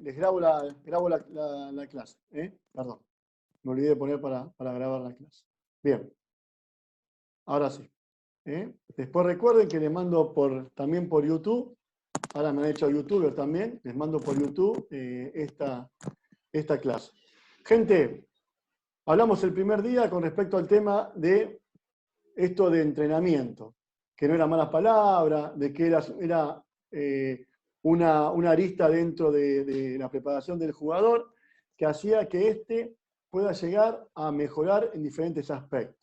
les grabo la clase. Perdón, me olvidé de poner para grabar la clase. Bien, ahora sí. Después recuerden que les mando también por YouTube. Ahora me han hecho youtuber también. Les mando por YouTube esta clase. Gente, hablamos el primer día con respecto al tema de esto de entrenamiento, que no era malas palabras, de que era una arista dentro de la preparación del jugador que hacía que éste pueda llegar a mejorar en diferentes aspectos.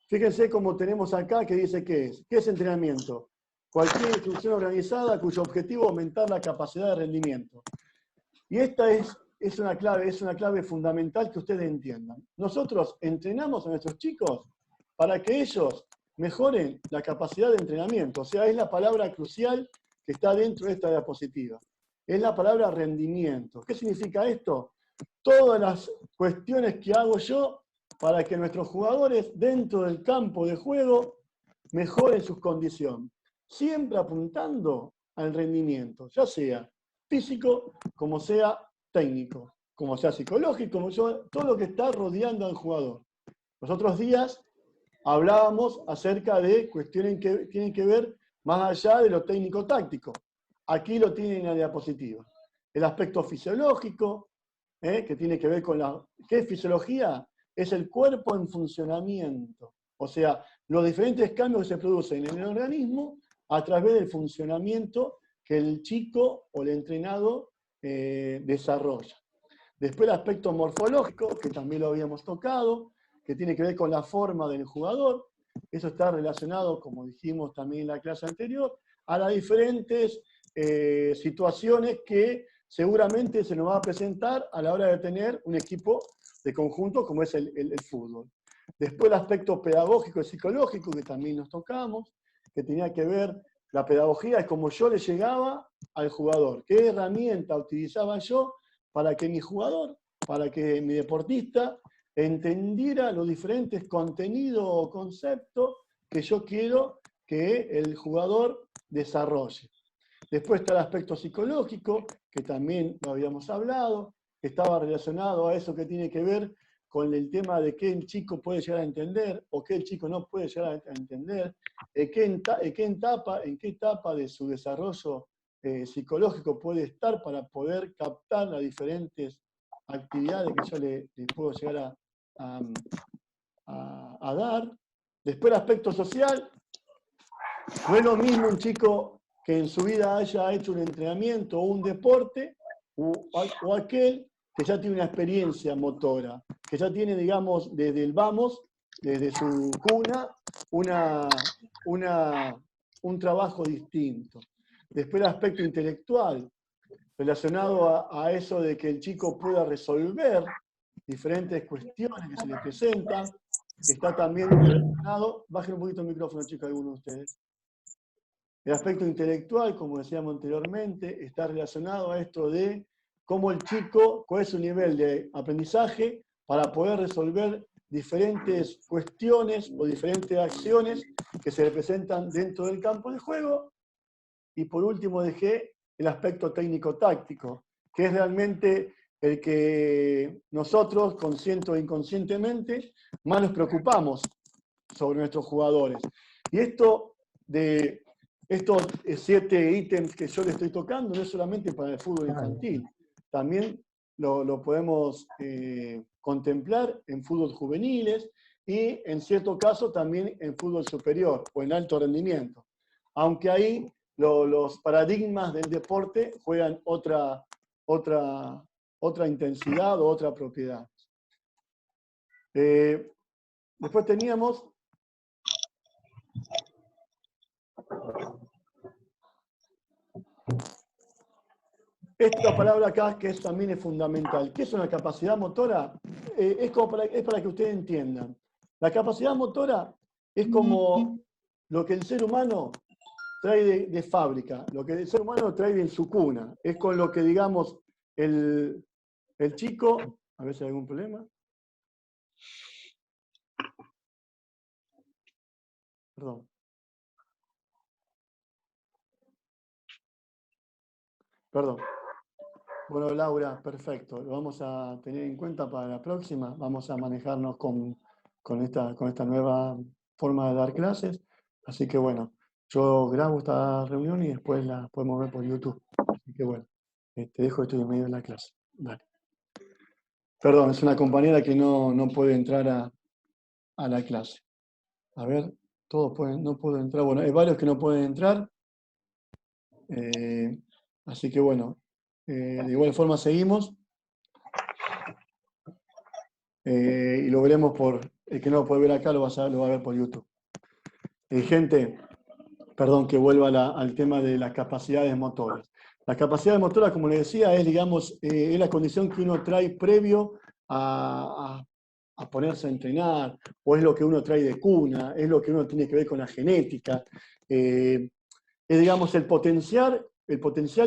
Fíjense cómo tenemos acá que dice ¿qué es entrenamiento? Cualquier instrucción organizada cuyo objetivo es aumentar la capacidad de rendimiento. Y esta es una clave fundamental que ustedes entiendan. Nosotros entrenamos a nuestros chicos para que ellos mejoren la capacidad de entrenamiento. O sea, es la palabra crucial que está dentro de esta diapositiva. Es la palabra rendimiento. ¿Qué significa esto? Todas las cuestiones que hago yo para que nuestros jugadores dentro del campo de juego mejoren sus condiciones. Siempre apuntando al rendimiento, ya sea físico, como sea técnico, como sea psicológico, todo lo que está rodeando al jugador. Los otros días hablábamos acerca de cuestiones que tienen que ver más allá de lo técnico-táctico. Aquí lo tienen en la diapositiva. El aspecto fisiológico, que tiene que ver con ¿qué es fisiología? Es el cuerpo en funcionamiento. O sea, los diferentes cambios que se producen en el organismo a través del funcionamiento que el chico o el entrenado desarrolla. Después el aspecto morfológico, que también lo habíamos tocado, que tiene que ver con la forma del jugador. Eso está relacionado, como dijimos también en la clase anterior, a las diferentes situaciones que seguramente se nos va a presentar a la hora de tener un equipo de conjunto como es el fútbol. Después el aspecto pedagógico y psicológico, que también nos tocamos, que tenía que ver, la pedagogía es como yo le llegaba al jugador, qué herramienta utilizaba yo para que mi jugador, para que mi deportista entendiera los diferentes contenidos o conceptos que yo quiero que el jugador desarrolle. Después está el aspecto psicológico, que también lo habíamos hablado, que estaba relacionado a eso que tiene que ver con el tema de qué el chico puede llegar a entender o qué el chico no puede llegar a entender, en qué etapa de su desarrollo psicológico puede estar para poder captar las diferentes actividades que yo le puedo llegar a dar. Después el aspecto social, no es lo mismo un chico que en su vida haya hecho un entrenamiento o un deporte, o aquel que ya tiene una experiencia motora, que ya tiene, digamos, desde el vamos, desde su cuna, un trabajo distinto. Después el aspecto intelectual, relacionado a eso de que el chico pueda resolver diferentes cuestiones que se le presentan, está también relacionado, bajen un poquito el micrófono, chicos, algunos de ustedes. El aspecto intelectual, como decíamos anteriormente, está relacionado a esto de cómo el chico, cuál es su nivel de aprendizaje para poder resolver diferentes cuestiones o diferentes acciones que se le presentan dentro del campo de juego. Y por último dejé el aspecto técnico-táctico, que es realmente el que nosotros, consciente o inconscientemente, más nos preocupamos sobre nuestros jugadores. Y estos 7 ítems que yo le estoy tocando no es solamente para el fútbol infantil, también lo podemos contemplar en fútbol juveniles y en cierto caso también en fútbol superior o en alto rendimiento. Aunque ahí los paradigmas del deporte juegan otra intensidad o otra propiedad. Después teníamos esta palabra acá que también es fundamental. ¿Qué es una capacidad motora? Es para que ustedes entiendan. La capacidad motora es como lo que el ser humano trae de fábrica, lo que el ser humano trae en su cuna. Es con lo que, digamos, el chico... A ver si hay algún problema. Perdón. Perdón. Bueno, Laura, perfecto. Lo vamos a tener en cuenta para la próxima. Vamos a manejarnos con esta nueva forma de dar clases. Así que bueno, yo grabo esta reunión y después la podemos ver por YouTube. Así que bueno, te dejo, estoy en medio de la clase. Dale. Perdón, es una compañera que no puede entrar a la clase. A ver, todos pueden, no puedo entrar. Bueno, hay varios que no pueden entrar. Así que bueno, de igual forma seguimos. Y lo veremos el que no lo puede ver acá lo va a ver por YouTube. Gente, perdón que vuelva al tema de las capacidades motoras. Las capacidades motoras, como les decía, es, digamos, es la condición que uno trae previo a ponerse a entrenar, o es lo que uno trae de cuna, es lo que uno tiene que ver con la genética. Es, digamos, el potencial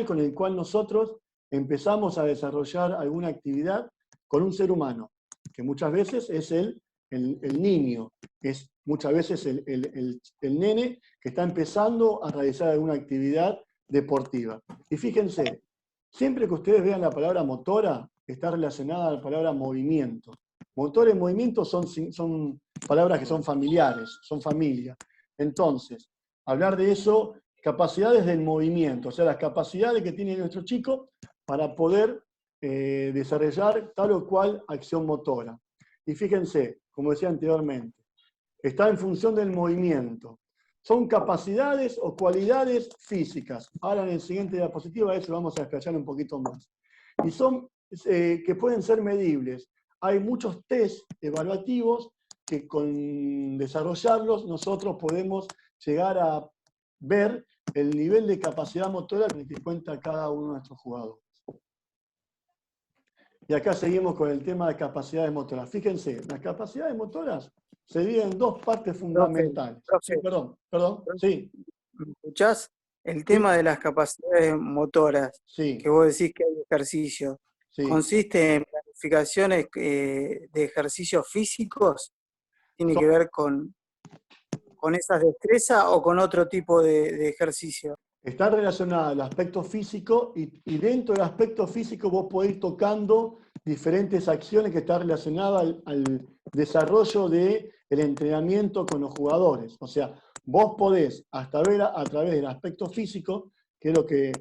con el cual nosotros empezamos a desarrollar alguna actividad con un ser humano, que muchas veces es el niño, es muchas veces el nene que está empezando a realizar alguna actividad deportiva. Y fíjense, siempre que ustedes vean la palabra motora, está relacionada a la palabra movimiento. Motor y movimiento son palabras que son familiares, son familia. Entonces, hablar de eso, capacidades del movimiento, o sea, las capacidades que tiene nuestro chico para poder desarrollar tal o cual acción motora. Y fíjense, como decía anteriormente, está en función del movimiento. Son capacidades o cualidades físicas. Ahora en el siguiente diapositiva eso vamos a explayar un poquito más. Y son que pueden ser medibles. Hay muchos test evaluativos que con desarrollarlos nosotros podemos llegar a ver el nivel de capacidad motora que cuenta cada uno de nuestros jugadores. Y acá seguimos con el tema de capacidades motoras. Fíjense, las capacidades motoras se dividen en dos partes fundamentales. Sí, Profe, perdón, sí, ¿me escuchás? El sí, tema de las capacidades motoras, sí, que vos decís que hay ejercicio, sí. ¿consiste en planificaciones de ejercicios físicos? ¿Tiene que Son- ver con esas destrezas o con otro tipo de ejercicio? Está relacionado al aspecto físico y dentro del aspecto físico vos podés ir tocando diferentes acciones que están relacionadas al desarrollo del entrenamiento con los jugadores. O sea, vos podés hasta ver a través del aspecto físico, que es lo que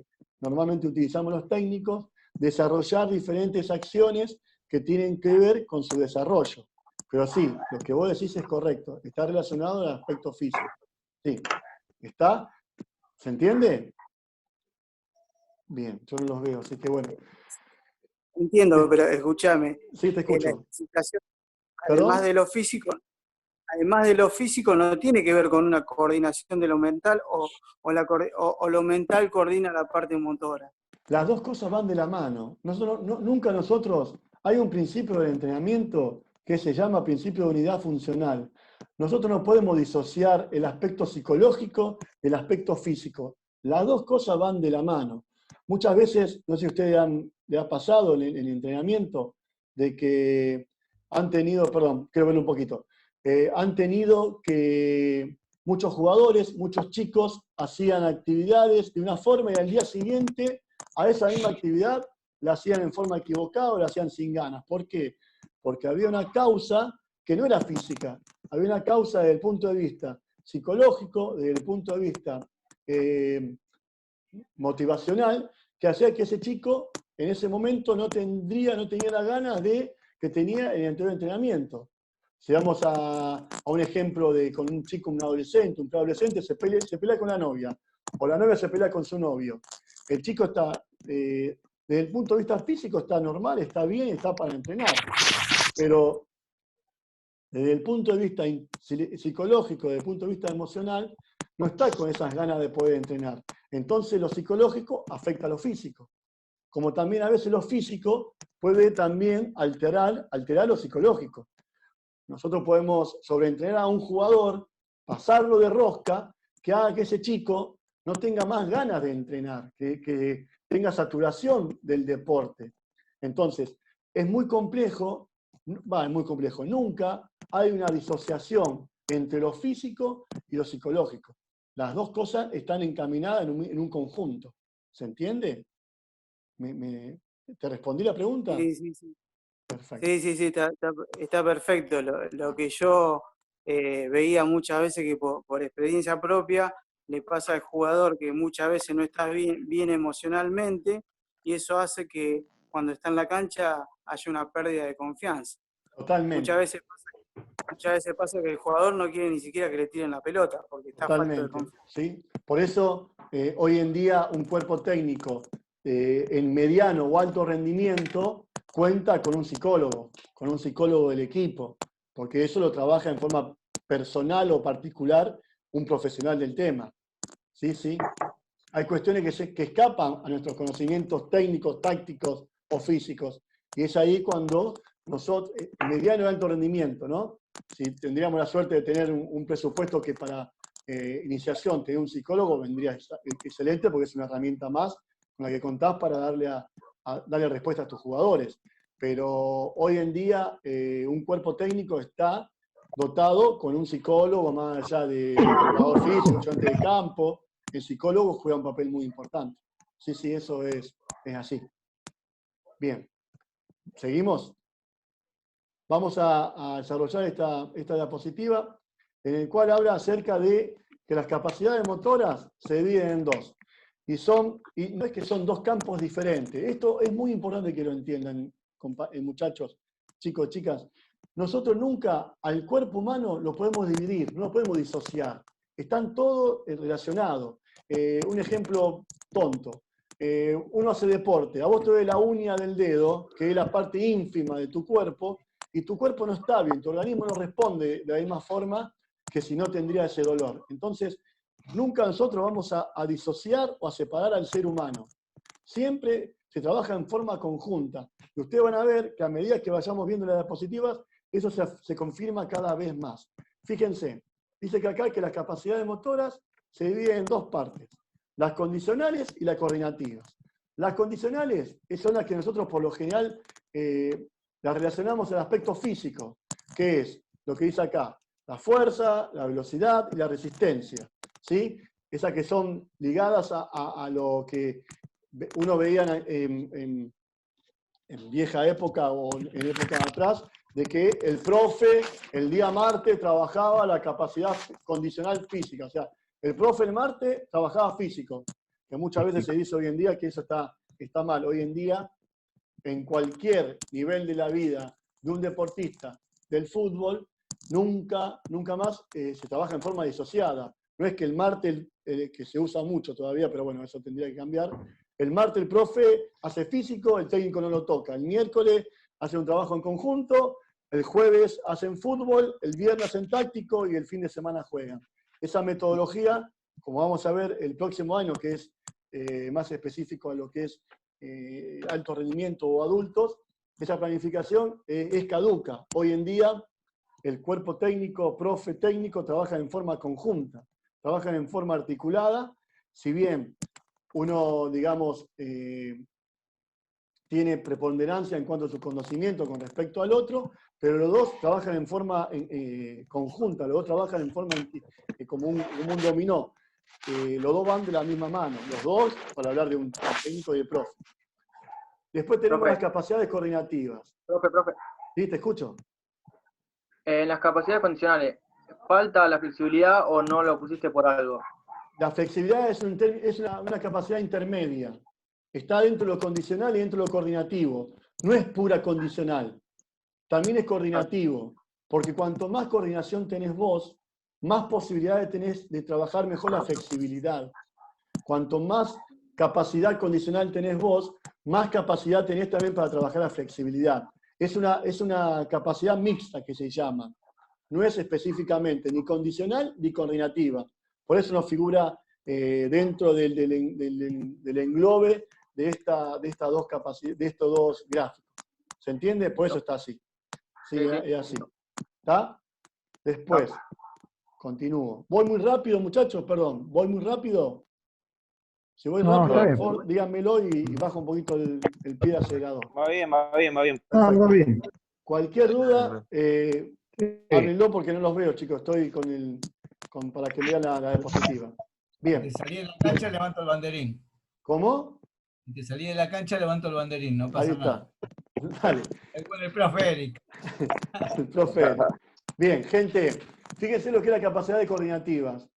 normalmente utilizamos los técnicos, desarrollar diferentes acciones que tienen que ver con su desarrollo. Pero sí, lo que vos decís es correcto, está relacionado al aspecto físico. Sí, está. ¿Se entiende? Bien, yo no los veo, así que bueno. Entiendo, pero escúchame, Sí, te la escucho. ejercitación, además ¿Perdón? de lo físico, no tiene que ver con una coordinación de lo mental o lo mental coordina la parte motora. Las dos cosas van de la mano. Nunca nosotros, hay un principio del entrenamiento que se llama principio de unidad funcional. Nosotros no podemos disociar el aspecto psicológico del aspecto físico. Las dos cosas van de la mano. Muchas veces, no sé si a ustedes le ha pasado en el entrenamiento, de que han tenido, perdón, quiero ver un poquito, han tenido que muchos jugadores, muchos chicos hacían actividades de una forma y al día siguiente a esa misma actividad la hacían en forma equivocada o la hacían sin ganas. ¿Por qué? Porque había una causa que no era física, había una causa desde el punto de vista psicológico, desde el punto de vista eh, motivacional, que hacía que ese chico en ese momento no tenía las ganas que tenía en el anterior entrenamiento. Si vamos a un ejemplo con un chico, un adolescente, un preadolescente, se pelea con la novia, o la novia se pelea con su novio. El chico está, desde el punto de vista físico, está normal, está bien, está para entrenar. Pero desde el punto de vista psicológico, desde el punto de vista emocional, no está con esas ganas de poder entrenar. Entonces lo psicológico afecta a lo físico. Como también a veces lo físico puede también alterar lo psicológico. Nosotros podemos sobreentrenar a un jugador, pasarlo de rosca, que haga que ese chico no tenga más ganas de entrenar, que tenga saturación del deporte. Entonces, es muy complejo, es muy complejo. Nunca hay una disociación entre lo físico y lo psicológico. Las dos cosas están encaminadas en un conjunto. ¿Se entiende? ¿Te respondí la pregunta? Sí, sí, sí. Perfecto. Sí, está perfecto. Lo que yo veía muchas veces que por experiencia propia le pasa al jugador que muchas veces no está bien emocionalmente y eso hace que cuando está en la cancha haya una pérdida de confianza. Totalmente. Muchas veces pasa que el jugador no quiere ni siquiera que le tiren la pelota porque está falto de Totalmente, confianza. ¿sí? Por eso, hoy en día, un cuerpo técnico en mediano o alto rendimiento cuenta con un psicólogo del equipo, porque eso lo trabaja en forma personal o particular un profesional del tema. ¿Sí? ¿Sí? Hay cuestiones que escapan a nuestros conocimientos técnicos, tácticos o físicos. Y es ahí cuando nosotros, mediano y alto rendimiento, ¿no? Si tendríamos la suerte de tener un presupuesto que para iniciación tener un psicólogo vendría excelente porque es una herramienta más con la que contás para darle respuesta a tus jugadores. Pero hoy en día un cuerpo técnico está dotado con un psicólogo más allá de preparador físico, ayudante de campo. El psicólogo juega un papel muy importante. Sí, sí, eso es así. Bien, ¿seguimos? Vamos a desarrollar esta diapositiva en el cual habla acerca de que las capacidades motoras se dividen en dos. Y no es que son dos campos diferentes. Esto es muy importante que lo entiendan, muchachos, chicos, chicas. Nosotros nunca al cuerpo humano lo podemos dividir, no lo podemos disociar. Están todos relacionados. Un ejemplo tonto. Uno hace deporte, a vos te duele la uña del dedo, que es la parte ínfima de tu cuerpo, y tu cuerpo no está bien, tu organismo no responde de la misma forma que si no tendría ese dolor. Entonces, nunca nosotros vamos a disociar o a separar al ser humano. Siempre se trabaja en forma conjunta. Y ustedes van a ver que a medida que vayamos viendo las diapositivas, eso se confirma cada vez más. Fíjense, dice que acá que las capacidades motoras se dividen en dos partes, las condicionales y las coordinativas. Las condicionales son las que nosotros por lo general las relacionamos al aspecto físico, que es lo que dice acá, la fuerza, la velocidad y la resistencia. ¿Sí? Esas que son ligadas a lo que uno veía en vieja época o en época atrás, de que el profe el día martes trabajaba la capacidad condicional física. O sea, el profe el martes trabajaba físico, que muchas veces se dice hoy en día que eso está mal. Hoy en día, en cualquier nivel de la vida de un deportista del fútbol, nunca más se trabaja en forma disociada. No es que el martes, que se usa mucho todavía, pero bueno, eso tendría que cambiar. El martes el profe hace físico, el técnico no lo toca. El miércoles hace un trabajo en conjunto, el jueves hacen fútbol, el viernes hacen táctico y el fin de semana juegan. Esa metodología, como vamos a ver el próximo año, que es más específico a lo que es alto rendimiento o adultos, esa planificación es caduca. Hoy en día el cuerpo técnico, profe técnico, trabajan en forma conjunta, trabajan en forma articulada, si bien uno, digamos, tiene preponderancia en cuanto a su conocimiento con respecto al otro, pero los dos trabajan en forma conjunta, los dos trabajan en forma como un dominó. Los dos van de la misma mano, los dos, para hablar de un técnico y de profe. Después tenemos las capacidades coordinativas. Profe. ¿Sí? ¿Te escucho? En las capacidades condicionales, ¿falta la flexibilidad o no lo pusiste por algo? La flexibilidad es una capacidad intermedia. Está dentro de lo condicional y dentro de lo coordinativo. No es pura condicional. También es coordinativo. Porque cuanto más coordinación tenés vos, más posibilidades tenés de trabajar mejor la flexibilidad. Cuanto más capacidad condicional tenés vos, más capacidad tenés también para trabajar la flexibilidad. Es una capacidad mixta que se llama. No es específicamente ni condicional ni coordinativa. Por eso no figura dentro del englobe de estos dos gráficos. ¿Se entiende? Por eso está así. Sí, es así. ¿Está? Después, continúo. ¿Voy muy rápido, muchachos? Perdón. ¿Voy muy rápido? Si voy rápido, por favor, díganmelo y bajo un poquito el pie de acelerador. Va bien. Perfecto. Va bien. Cualquier duda, háblenlo porque no los veo, chicos. Estoy para que vean la diapositiva. Bien. Te salí en la cancha, levanto el banderín. ¿Cómo? Y te salí de la cancha, levanto el banderín, no Ahí pasa está. nada. Dale. Ahí con el profe Eric. El profe Eric. Bien, gente, fíjense lo que es la capacidad de coordinativas.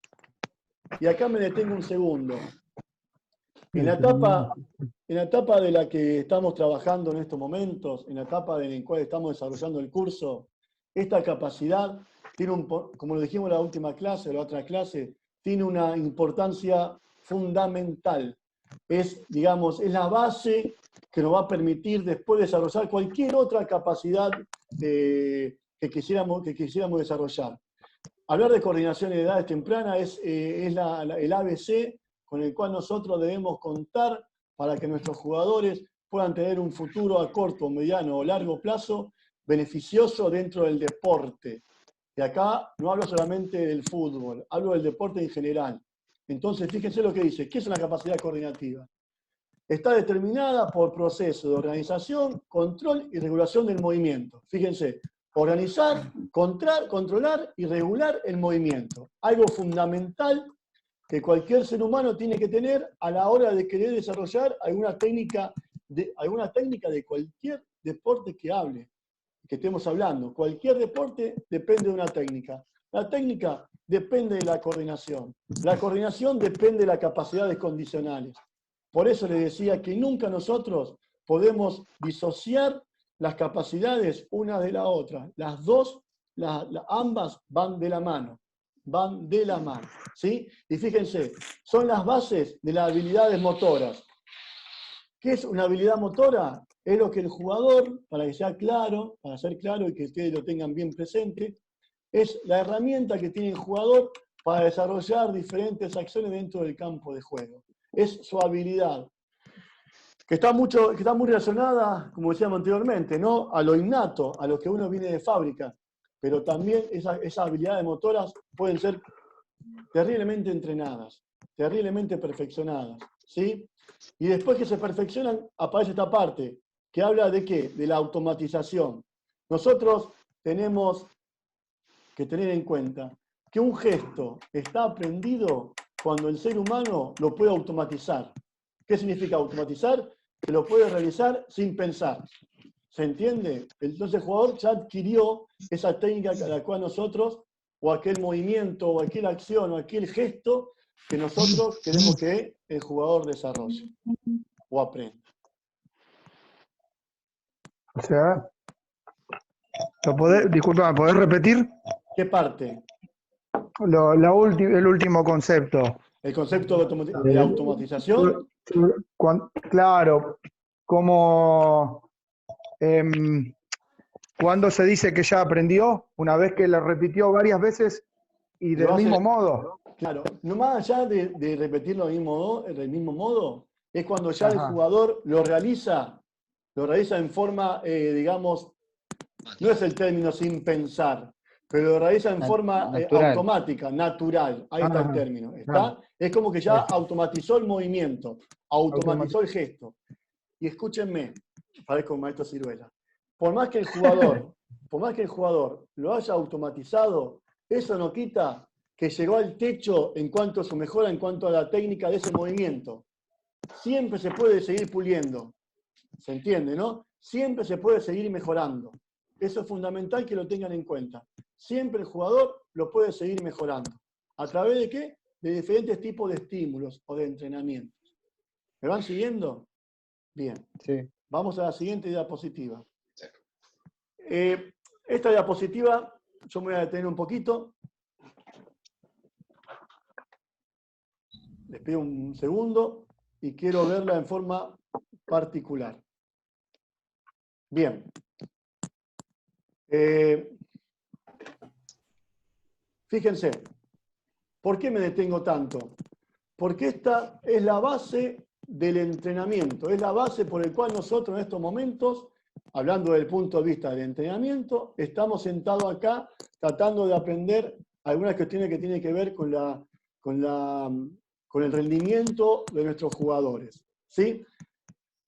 Y acá me detengo un segundo. En la etapa de la que estamos trabajando en estos momentos, en la etapa en la cual estamos desarrollando el curso, esta capacidad tiene como lo dijimos en la última clase, la otra clase, tiene una importancia fundamental. Es, digamos, es la base que nos va a permitir después desarrollar cualquier otra capacidad que quisiéramos desarrollar. Hablar de coordinación en edades tempranas es el ABC con el cual nosotros debemos contar para que nuestros jugadores puedan tener un futuro a corto, mediano o largo plazo beneficioso dentro del deporte. Y acá no hablo solamente del fútbol, hablo del deporte en general. Entonces, fíjense lo que dice. ¿Qué es una capacidad coordinativa? Está determinada por procesos de organización, control y regulación del movimiento. Fíjense, organizar, controlar y regular el movimiento. Algo fundamental que cualquier ser humano tiene que tener a la hora de querer desarrollar alguna técnica de cualquier deporte que estemos hablando. Cualquier deporte depende de una técnica. La técnica depende de la coordinación. La coordinación depende de las capacidades condicionales. Por eso les decía que nunca nosotros podemos disociar las capacidades una de la otra. Las dos, ambas van de la mano. Van de la mano. ¿Sí? Y fíjense, son las bases de las habilidades motoras. ¿Qué es una habilidad motora? Es lo que el jugador, para que sea claro, para ser claro y que ustedes lo tengan bien presente, es la herramienta que tiene el jugador para desarrollar diferentes acciones dentro del campo de juego. Es su habilidad, que está muy relacionada, como decíamos anteriormente, ¿no? A lo innato, a lo que uno viene de fábrica, pero también esas habilidades motoras pueden ser terriblemente entrenadas, terriblemente perfeccionadas, ¿sí? Y después que se perfeccionan, aparece esta parte, que habla de ¿qué? De la automatización. Nosotros tenemos que tener en cuenta que un gesto está aprendido cuando el ser humano lo puede automatizar. ¿Qué significa automatizar? Que lo puede realizar sin pensar. ¿Se entiende? Entonces el jugador ya adquirió esa técnica a la cual nosotros, o aquel movimiento, o aquella acción, o aquel gesto que nosotros queremos que el jugador desarrolle o aprenda. O sea, disculpa, ¿me podés repetir? ¿Qué parte? El último concepto. El concepto de automatización. Claro, como cuando se dice que ya aprendió, una vez que lo repitió varias veces y del mismo modo. Claro, no más allá de repetirlo del mismo modo, es cuando ya el Ajá. jugador lo realiza en forma, digamos, no es el término sin pensar, pero lo realiza en forma automática, natural. Ahí está el término. ¿Está? Es como que ya automatizó el movimiento, automatizó el gesto. Y escúchenme, parezco un maestro Ciruela. Por más que el jugador lo haya automatizado, eso no quita que llegó al techo en cuanto a su mejora, en cuanto a la técnica de ese movimiento. Siempre se puede seguir puliendo. ¿Se entiende, no? Siempre se puede seguir mejorando. Eso es fundamental que lo tengan en cuenta. Siempre el jugador lo puede seguir mejorando. ¿A través de qué? De diferentes tipos de estímulos o de entrenamientos. ¿Me van siguiendo? Bien. Sí. Vamos a la siguiente diapositiva. Esta diapositiva, yo me voy a detener un poquito. Les pido un segundo y quiero verla en forma particular. Bien. Fíjense, ¿por qué me detengo tanto? Porque esta es la base del entrenamiento, es la base por el cual nosotros en estos momentos, hablando del punto de vista del entrenamiento, estamos sentados acá tratando de aprender algunas cuestiones que tienen que ver con el rendimiento de nuestros jugadores. ¿Sí?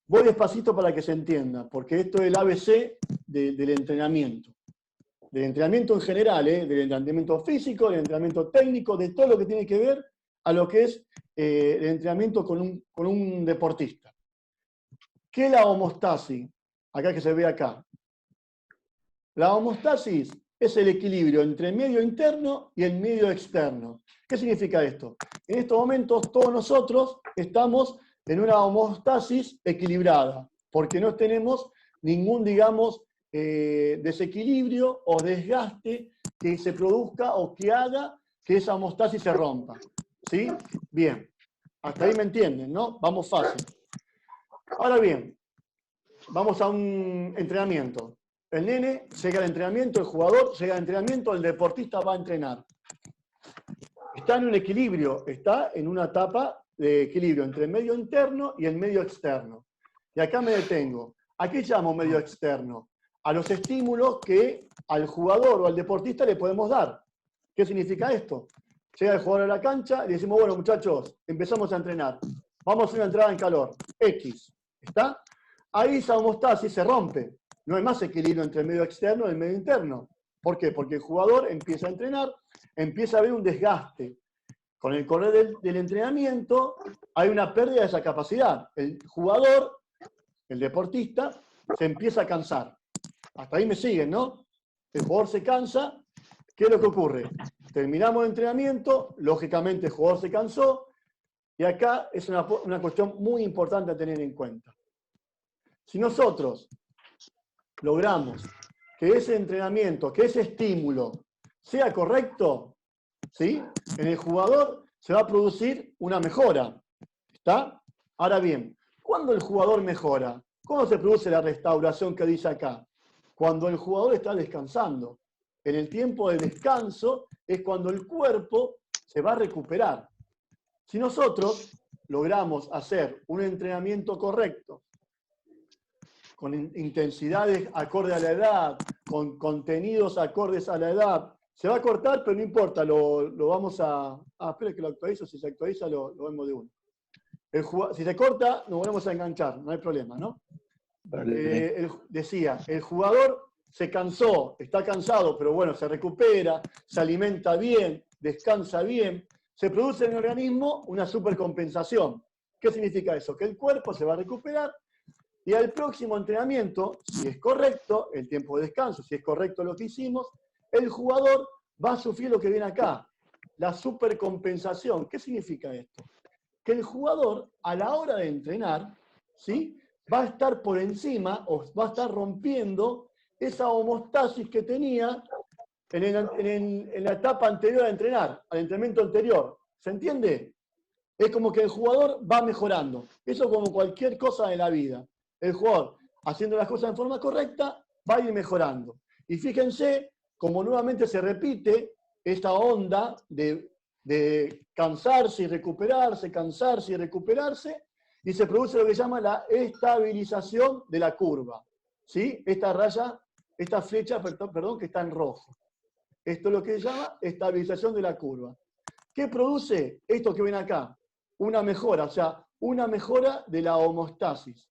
Voy despacito para que se entienda, porque esto es el ABC del entrenamiento. Del entrenamiento en general, del entrenamiento físico, del entrenamiento técnico, de todo lo que tiene que ver a lo que es el entrenamiento con un deportista. ¿Qué es la homeostasis? Acá que se ve acá. La homeostasis es el equilibrio entre el medio interno y el medio externo. ¿Qué significa esto? En estos momentos todos nosotros estamos en una homeostasis equilibrada, porque no tenemos ningún, digamos, desequilibrio o desgaste que se produzca o que haga que esa homeostasis se rompa. ¿Sí? Bien. Hasta ahí me entienden, ¿no? Vamos fácil. Ahora bien, vamos a un entrenamiento. El nene llega al entrenamiento, el jugador llega al entrenamiento, el deportista va a entrenar. Está en un equilibrio, está en una etapa de equilibrio entre el medio interno y el medio externo. Y acá me detengo. ¿A qué llamo medio externo? A los estímulos que al jugador o al deportista le podemos dar. ¿Qué significa esto? Llega el jugador a la cancha y le decimos, bueno muchachos, empezamos a entrenar. Vamos a hacer una entrada en calor. X. ¿Está? Ahí esa homeostasis se rompe. No hay más equilibrio entre el medio externo y el medio interno. ¿Por qué? Porque el jugador empieza a entrenar, empieza a haber un desgaste. Con el correr del entrenamiento hay una pérdida de esa capacidad. El jugador, el deportista, se empieza a cansar. Hasta ahí me siguen, ¿no? El jugador se cansa. ¿Qué es lo que ocurre? Terminamos el entrenamiento, lógicamente el jugador se cansó, y acá es una cuestión muy importante a tener en cuenta. Si nosotros logramos que ese entrenamiento, que ese estímulo sea correcto, ¿sí? En el jugador se va a producir una mejora. ¿Está? Ahora bien, ¿cuándo el jugador mejora? ¿Cuándo se produce la restauración que dice acá? Cuando el jugador está descansando. En el tiempo de descanso es cuando el cuerpo se va a recuperar. Si nosotros logramos hacer un entrenamiento correcto, con intensidades acorde a la edad, con contenidos acordes a la edad, se va a cortar, pero no importa, lo vamos a... espera que lo actualizo, si se actualiza lo vemos de uno. Si se corta, nos volvemos a enganchar, no hay problema, ¿no? Decía, el jugador se cansó, está cansado, pero bueno, se recupera, se alimenta bien, descansa bien, se produce en el organismo una supercompensación. ¿Qué significa eso? Que el cuerpo se va a recuperar y al próximo entrenamiento, si es correcto, el tiempo de descanso, si es correcto lo que hicimos, el jugador va a sufrir lo que viene acá, la supercompensación. ¿Qué significa esto? Que el jugador, a la hora de entrenar, ¿sí?, va a estar por encima o va a estar rompiendo esa homeostasis que tenía en la etapa anterior a entrenar, al entrenamiento anterior. ¿Se entiende? Es como que el jugador va mejorando. Eso como cualquier cosa de la vida. El jugador, haciendo las cosas en forma correcta, va a ir mejorando. Y fíjense como nuevamente se repite esta onda de cansarse y recuperarse, y se produce lo que se llama la estabilización de la curva. ¿Sí? Esta raya, esta flecha, perdón, que está en rojo. Esto es lo que se llama estabilización de la curva. ¿Qué produce esto que ven acá? Una mejora, o sea, una mejora de la homeostasis.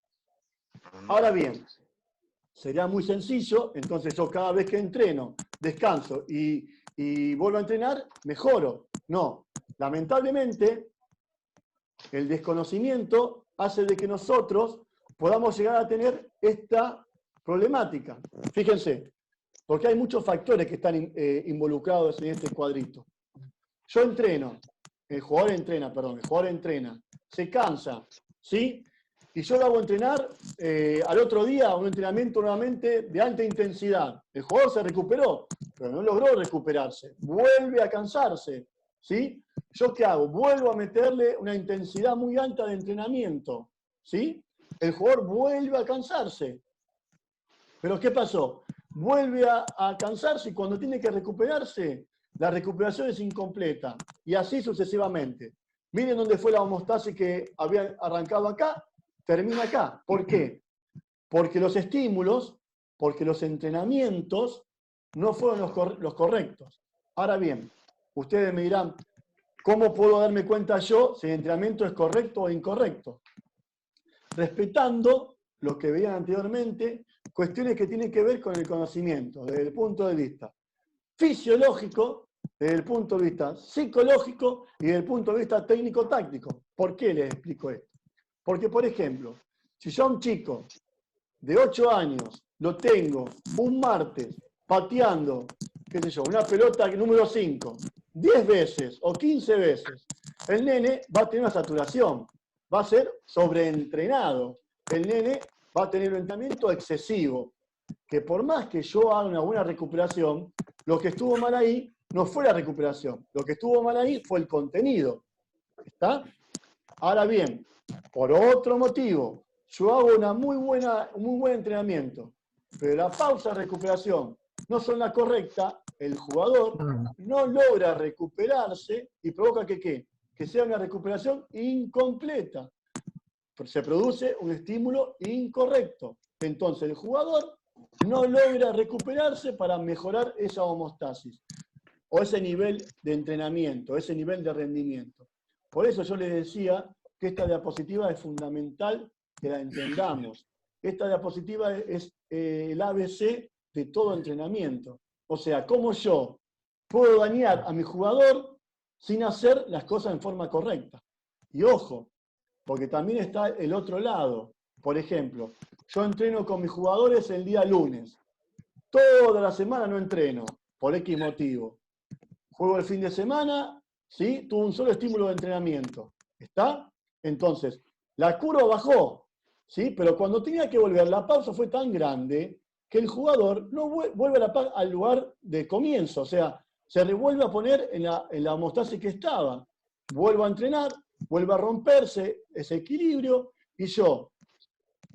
Ahora bien, sería muy sencillo, entonces yo cada vez que entreno, descanso y vuelvo a entrenar, mejoro. No, lamentablemente, el desconocimiento hace de que nosotros podamos llegar a tener esta problemática. Fíjense, porque hay muchos factores que están involucrados en este cuadrito. Yo entreno, el jugador entrena, se cansa, ¿sí? Y yo lo hago entrenar al otro día, un entrenamiento nuevamente de alta intensidad. El jugador se recuperó, pero no logró recuperarse. Vuelve a cansarse, ¿sí? ¿Yo qué hago? Vuelvo a meterle una intensidad muy alta de entrenamiento, ¿sí? El jugador vuelve a cansarse. ¿Pero qué pasó? Vuelve a cansarse y cuando tiene que recuperarse, la recuperación es incompleta. Y así sucesivamente. Miren dónde fue la homeostasis que había arrancado acá, termina acá. ¿Por qué? Porque los estímulos, porque los entrenamientos no fueron los correctos. Ahora bien, ustedes me dirán, ¿cómo puedo darme cuenta yo si el entrenamiento es correcto o incorrecto? Respetando lo que veían anteriormente, cuestiones que tienen que ver con el conocimiento, desde el punto de vista fisiológico, desde el punto de vista psicológico y desde el punto de vista técnico-táctico. ¿Por qué les explico esto? Porque, por ejemplo, Si yo a un chico de 8 años lo tengo un martes pateando, qué sé yo, una pelota número 5, 10 veces o 15 veces, el nene va a tener una saturación, va a ser sobreentrenado. El nene va a tener un entrenamiento excesivo, que por más que yo haga una buena recuperación, lo que estuvo mal ahí no fue la recuperación, lo que estuvo mal ahí fue el contenido. ¿Está? Ahora bien, por otro motivo, yo hago un muy buen entrenamiento, pero la pausa de recuperación no son la correcta, el jugador no logra recuperarse y provoca que sea una recuperación incompleta. Se produce un estímulo incorrecto. Entonces el jugador no logra recuperarse para mejorar esa homeostasis o ese nivel de entrenamiento, ese nivel de rendimiento. Por eso yo les decía que esta diapositiva es fundamental que la entendamos. Esta diapositiva es el ABC de todo entrenamiento. O sea, cómo yo puedo dañar a mi jugador sin hacer las cosas en forma correcta. Y ojo, porque también está el otro lado. Por ejemplo, yo entreno con mis jugadores el día lunes. Toda la semana no entreno, por X motivo. Juego el fin de semana, ¿sí? Tuvo un solo estímulo de entrenamiento. ¿Está? Entonces, la curva bajó, ¿sí? Pero cuando tenía que volver, la pausa fue tan grande que el jugador no vuelve al lugar de comienzo. O sea, se revuelve a poner en la homeostasis que estaba. Vuelvo a entrenar, vuelve a romperse ese equilibrio y yo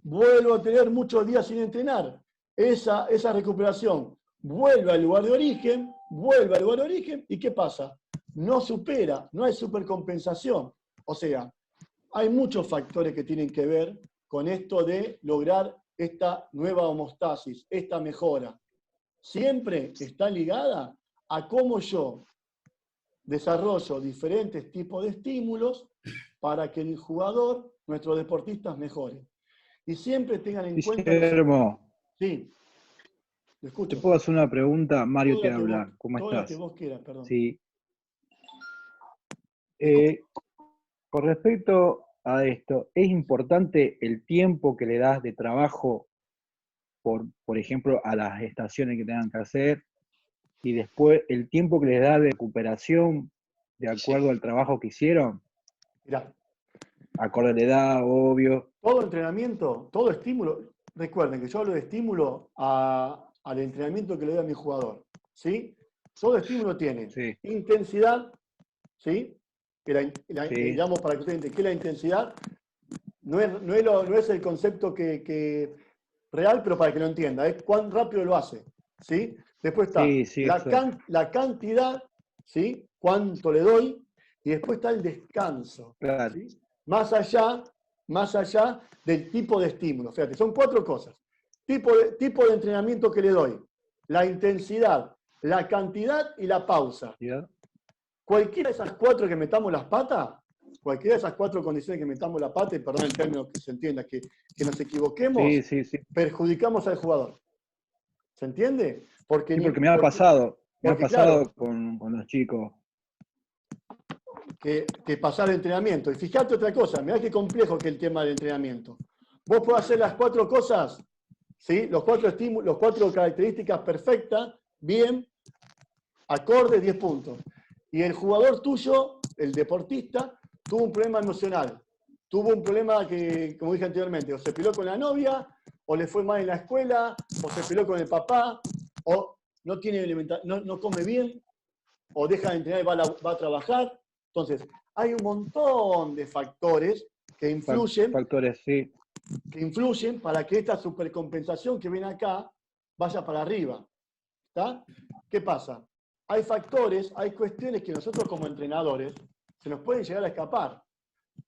vuelvo a tener muchos días sin entrenar. Esa recuperación vuelve al lugar de origen, ¿y qué pasa? No supera, no hay supercompensación. O sea, hay muchos factores que tienen que ver con esto de lograr esta nueva homeostasis, esta mejora. Siempre está ligada a cómo yo desarrollo diferentes tipos de estímulos para que el jugador, nuestros deportistas, mejoren. Y siempre tengan en cuenta... Guillermo, Sí, lo escucho. ¿te puedo hacer una pregunta? Mario te habla. ¿Cómo Toda la estás? que vos quieras, perdón. Sí. Con respecto a esto, ¿es importante el tiempo que le das de trabajo, por ejemplo, a las estaciones que tengan que hacer, y después el tiempo que les da de recuperación de acuerdo al trabajo que hicieron? Mirá, Acorde a la edad, obvio. todo entrenamiento, todo estímulo, recuerden que yo hablo de estímulo al entrenamiento que le doy a mi jugador, ¿sí? Todo estímulo tiene Sí. intensidad, ¿sí? Sí. Digamos, para que ustedes entiendan, que la intensidad no es el concepto real, pero para que lo entienda, es cuán rápido lo hace, ¿sí? Después está Sí, la cantidad, ¿sí? Cuánto le doy, y después está el descanso, claro. ¿sí? Más allá del tipo de estímulo. Fíjate, son 4 cosas. Tipo de entrenamiento que le doy, la intensidad, la cantidad y la pausa. ¿Ya? Cualquiera de esas 4 que metamos las patas, cualquiera de esas 4 condiciones que metamos la pata, y perdón el término que se entienda, que nos equivoquemos, Sí. perjudicamos al jugador. ¿Se entiende? Porque Me ha pasado claro, con los chicos. que pasar el entrenamiento. Y fíjate otra cosa, mirá qué complejo que es el tema del entrenamiento. Vos podés hacer las 4 cosas, ¿sí? Los 4 estímulos, los 4 características perfectas, bien, acorde, 10 puntos. Y el jugador tuyo, el deportista, tuvo un problema emocional. Tuvo un problema que, como dije anteriormente, o se peleó con la novia, o le fue mal en la escuela, o se peleó con el papá, o no come bien, o deja de entrenar y va a trabajar. Entonces, hay un montón de factores que influyen, Factores, sí. para que esta supercompensación que viene acá vaya para arriba. ¿Está? ¿Qué pasa? Hay factores, hay cuestiones que nosotros como entrenadores se nos pueden llegar a escapar.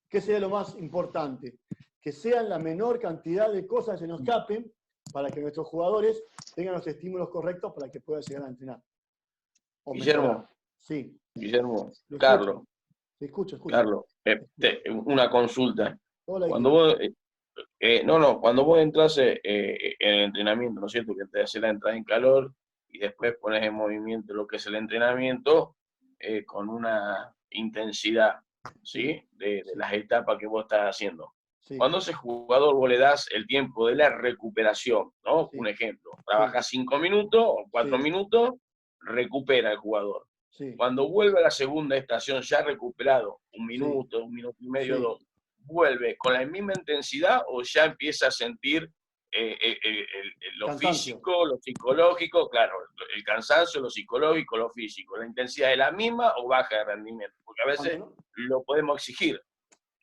¿Qué sería lo más importante? Que sean la menor cantidad de cosas que se nos escapen para que nuestros jugadores tengan los estímulos correctos para que puedan llegar a entrenar. Guillermo. Sí. Guillermo, Carlos. Te escucho. Carlos, una consulta. Hola, Cuando vos, cuando vos entras en el entrenamiento, ¿no es cierto? Que te hace la entrada en calor y después pones en movimiento lo que es el entrenamiento con una intensidad, ¿sí? De las etapas que vos estás haciendo. Sí, Cuando ese jugador vos le das el tiempo de la recuperación, ¿no? Sí. Un ejemplo, trabaja 5 minutos o 4 Sí. minutos, recupera el jugador. sí, Cuando vuelve a la segunda estación ya recuperado, un Sí. minuto, 1 minuto y medio, Sí. 2, ¿vuelve con la misma intensidad o ya empieza a sentir lo Cansancio. físico, lo psicológico? Claro, el cansancio, lo psicológico, lo físico. ¿La intensidad es la misma o baja de rendimiento? Porque a veces Cuando, lo podemos exigir.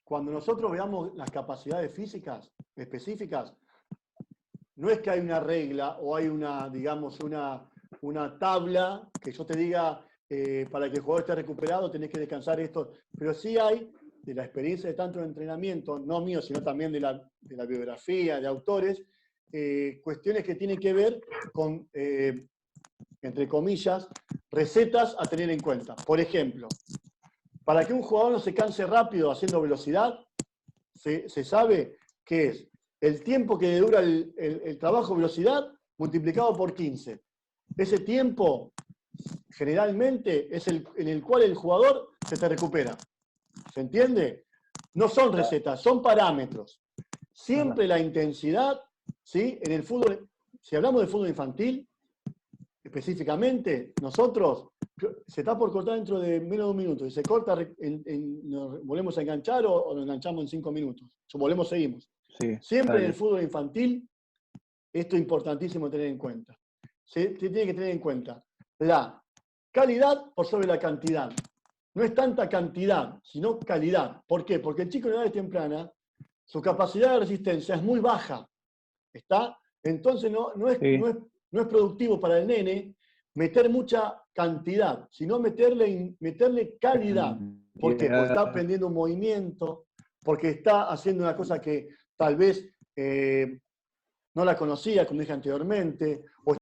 cuando nosotros veamos las capacidades físicas específicas, no es que hay una regla o hay una, digamos, una tabla que yo te diga, para que el jugador esté recuperado tenés que descansar esto, pero sí hay, de la experiencia de tanto entrenamiento, no mío, sino también de la biografía, de autores, cuestiones que tienen que ver con, entre comillas, recetas a tener en cuenta. Por ejemplo, para que un jugador no se canse rápido haciendo velocidad, se sabe que es el tiempo que dura el trabajo de velocidad multiplicado por 15. Ese tiempo generalmente es en el cual el jugador se te recupera. ¿Se entiende? No son recetas, son parámetros. Siempre la intensidad, ¿sí? En el fútbol, si hablamos de fútbol infantil, específicamente, nosotros, se está por cortar dentro de menos de un minuto, y se corta, nos volvemos a enganchar o nos enganchamos en 5 minutos. Volvemos, seguimos. Sí, Siempre en dale. el fútbol infantil, esto es importantísimo tener en cuenta. Se tiene que tener en cuenta la calidad por sobre la cantidad. No es tanta cantidad, sino calidad. ¿Por qué? Porque el chico en edades tempranas, su capacidad de resistencia es muy baja. ¿Está? Entonces no es productivo para el nene meter mucha cantidad, sino meterle calidad. ¿Por qué? Porque está aprendiendo un movimiento, porque está haciendo una cosa que tal vez no la conocía, como dije anteriormente, o